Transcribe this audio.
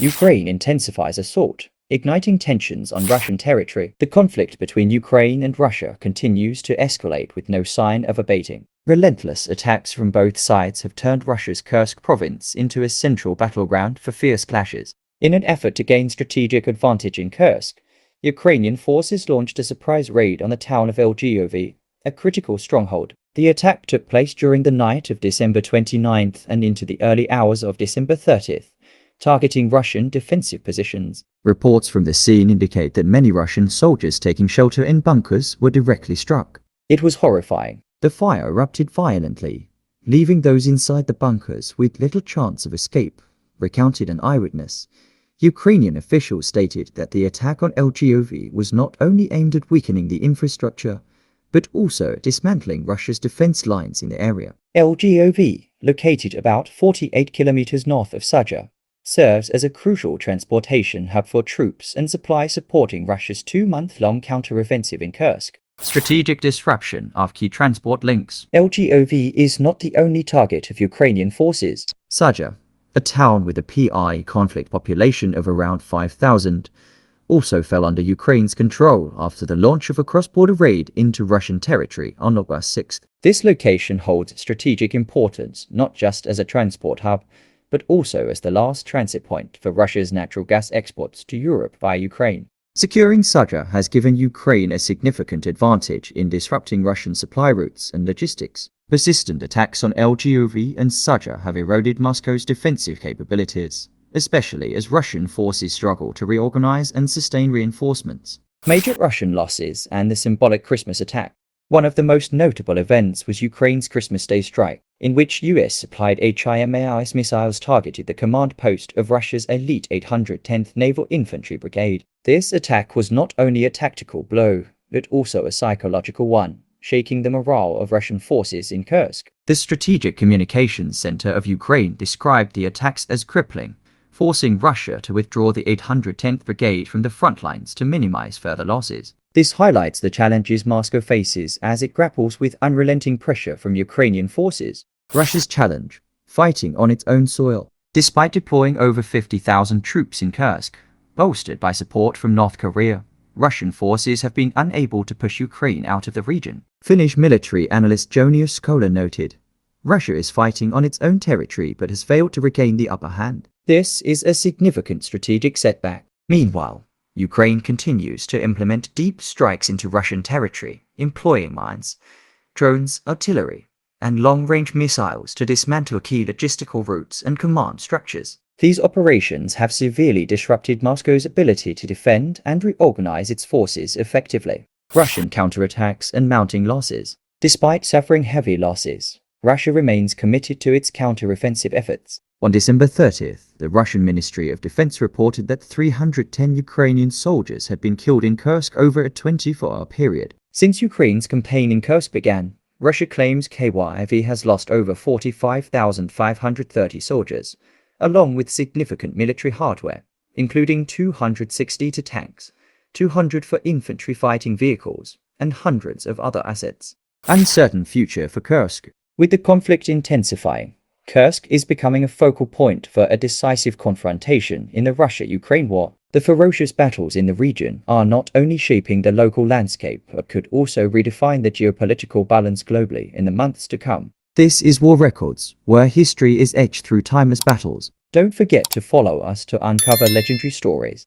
Ukraine intensifies assault, igniting tensions on Russian territory. The conflict between Ukraine and Russia continues to escalate with no sign of abating. Relentless attacks from both sides have turned Russia's Kursk province into a central battleground for fierce clashes. In an effort to gain strategic advantage in Kursk, Ukrainian forces launched a surprise raid on the town of Lgov, a critical stronghold. The attack took place during the night of December 29th and into the early hours of December 30th, targeting Russian defensive positions. Reports from the scene indicate that many Russian soldiers taking shelter in bunkers were directly struck. It was horrifying. The fire erupted violently, leaving those inside the bunkers with little chance of escape, recounted an eyewitness. Ukrainian officials stated that the attack on Lgov was not only aimed at weakening the infrastructure, but also dismantling Russia's defense lines in the area. Lgov, located about 48 kilometers north of Sudzha, serves as a crucial transportation hub for troops and supply supporting Russia's 2-month-long counteroffensive in Kursk. Strategic disruption of key transport links. Lgov is not the only target of Ukrainian forces. Sudzha, a town with a PI conflict population of around 5,000, also fell under Ukraine's control after the launch of a cross-border raid into Russian territory on August 6. This location holds strategic importance not just as a transport hub, but also as the last transit point for Russia's natural gas exports to Europe via Ukraine. Securing Sudzha has given Ukraine a significant advantage in disrupting Russian supply routes and logistics. Persistent attacks on Lgov and Sudzha have eroded Moscow's defensive capabilities, especially as Russian forces struggle to reorganize and sustain reinforcements. Major Russian losses and the symbolic Christmas attack. One of the most notable events was Ukraine's Christmas Day strike, in which US-supplied HIMARS missiles targeted the command post of Russia's elite 810th Naval Infantry Brigade. This attack was not only a tactical blow, but also a psychological one, shaking the morale of Russian forces in Kursk. The Strategic Communications Center of Ukraine described the attacks as crippling, forcing Russia to withdraw the 810th Brigade from the front lines to minimize further losses. This highlights the challenges Moscow faces as it grapples with unrelenting pressure from Ukrainian forces. Russia's challenge, fighting on its own soil. Despite deploying over 50,000 troops in Kursk, bolstered by support from North Korea, Russian forces have been unable to push Ukraine out of the region. Finnish military analyst Joni Skola noted, Russia is fighting on its own territory but has failed to regain the upper hand. This is a significant strategic setback. Meanwhile, Ukraine continues to implement deep strikes into Russian territory, employing mines, drones, artillery, and long-range missiles to dismantle key logistical routes and command structures. These operations have severely disrupted Moscow's ability to defend and reorganize its forces effectively. Russian counterattacks and mounting losses. Despite suffering heavy losses, Russia remains committed to its counteroffensive efforts. On December 30th, the Russian Ministry of Defense reported that 310 Ukrainian soldiers had been killed in Kursk over a 24-hour period. Since Ukraine's campaign in Kursk began, Russia claims KYV has lost over 45,530 soldiers, along with significant military hardware, including 260 tanks, 200 for infantry fighting vehicles, and hundreds of other assets. Uncertain future for Kursk. With the conflict intensifying, Kursk is becoming a focal point for a decisive confrontation in the Russia-Ukraine war. The ferocious battles in the region are not only shaping the local landscape but could also redefine the geopolitical balance globally in the months to come. This is War Records, where history is etched through timeless battles. Don't forget to follow us to uncover legendary stories.